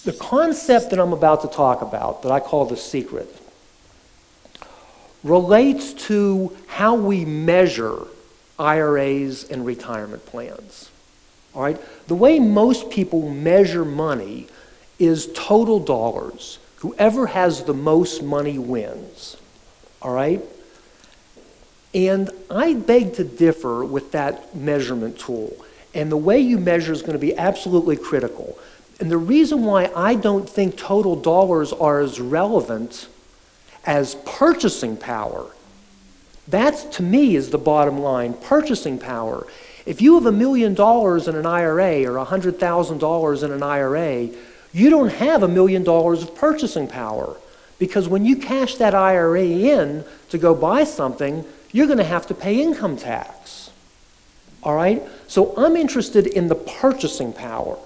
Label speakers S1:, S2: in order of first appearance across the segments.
S1: The concept that I'm about to talk about, that I call the secret, relates to how we measure IRAs and retirement plans. All right? The way most people measure money is total dollars. Whoever has the most money wins. All right? And I beg to differ with that measurement tool. And the way you measure is going to be absolutely critical. And the reason why I don't think total dollars are as relevant as purchasing power, that to me is the bottom line, purchasing power. If you have $1 million in an IRA or $100,000 in an IRA, you don't have $1 million of purchasing power, because when you cash that IRA in to go buy something, you're going to have to pay income tax. All right? So I'm interested in the purchasing power.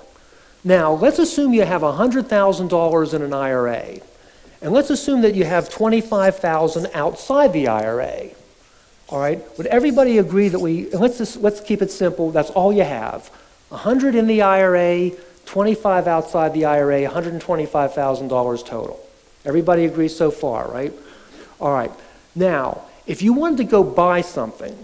S1: Now, let's assume you have $100,000 in an IRA, and let's assume that you have $25,000 outside the IRA. All right? Would everybody agree that let's keep it simple, that's all you have. 100 in the IRA, 25 outside the IRA, $125,000 total. Everybody agrees so far, right? All right. Now, if you wanted to go buy something,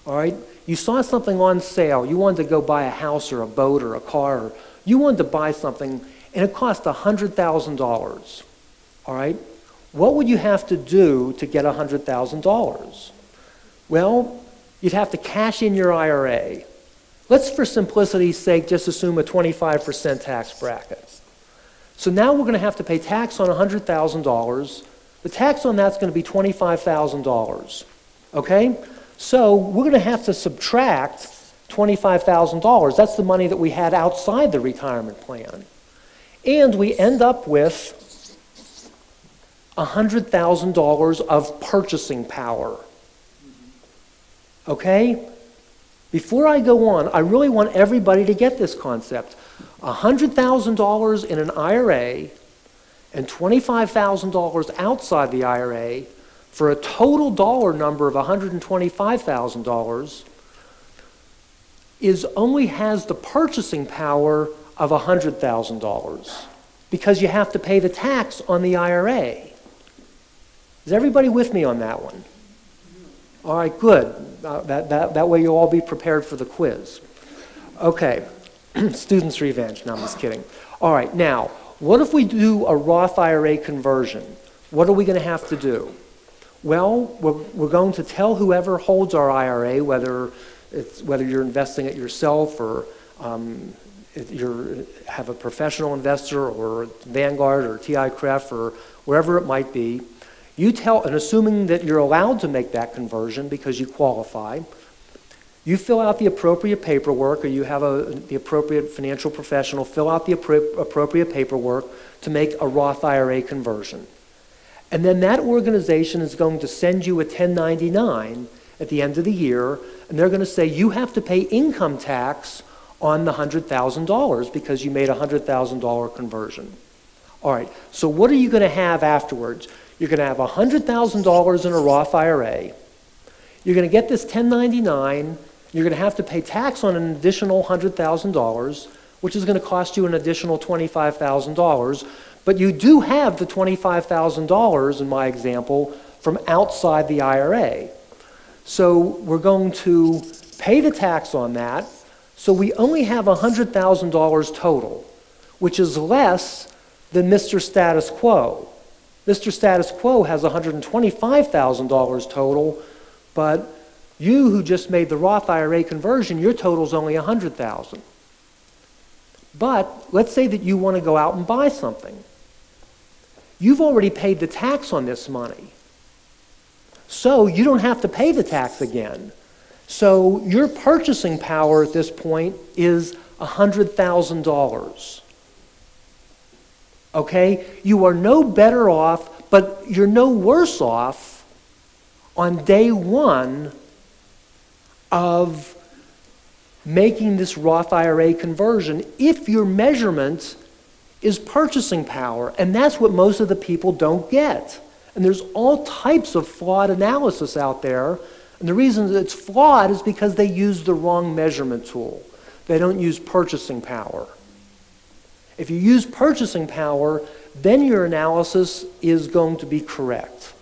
S1: all right, you saw something on sale, you wanted to go buy a house or a boat or a car, or you wanted to buy something, and it cost $100,000, all right? What would you have to do to get $100,000? Well, you'd have to cash in your IRA. Let's, for simplicity's sake, just assume a 25% tax bracket. So now we're going to have to pay tax on $100,000. The tax on that's going to be $25,000, okay? So we're going to have to subtract $25,000. That's the money that we had outside the retirement plan. And we end up with $100,000 of purchasing power. Okay? Before I go on, I really want everybody to get this concept. $100,000 in an IRA and $25,000 outside the IRA for a total dollar number of $125,000 only has the purchasing power of $100,000 because you have to pay the tax on the IRA. Is everybody with me on that one? All right, good. That way you'll all be prepared for the quiz. Okay, students' revenge. No, I'm just kidding. All right, now, what if we do a Roth IRA conversion? What are we going to have to do? Well, we're going to tell whoever holds our IRA, whether you're investing it yourself or if you have a professional investor or Vanguard or TI-CREF or wherever it might be, you tell, and assuming that you're allowed to make that conversion because you qualify, you fill out the appropriate paperwork, or you have the appropriate financial professional fill out the appropriate paperwork to make a Roth IRA conversion. And then that organization is going to send you a 1099 at the end of the year, and they're going to say you have to pay income tax on the $100,000 because you made a $100,000 conversion. All right, so what are you going to have afterwards? You're going to have $100,000 in a Roth IRA. You're going to get this 1099. You're going to have to pay tax on an additional $100,000, which is going to cost you an additional $25,000. But you do have the $25,000, in my example, from outside the IRA. So we're going to pay the tax on that. So we only have $100,000 total, which is less than Mr. Status Quo. Mr. Status Quo has $125,000 total, but you who just made the Roth IRA conversion, your total is only $100,000. But let's say that you want to go out and buy something. You've already paid the tax on this money. So you don't have to pay the tax again. So your purchasing power at this point is $100,000. Okay? You are no better off, but you're no worse off on day one of making this Roth IRA conversion if your measurement is purchasing power. And that's what most of the people don't get. And there's all types of flawed analysis out there. And the reason that it's flawed is because they use the wrong measurement tool. They don't use purchasing power. If you use purchasing power, then your analysis is going to be correct.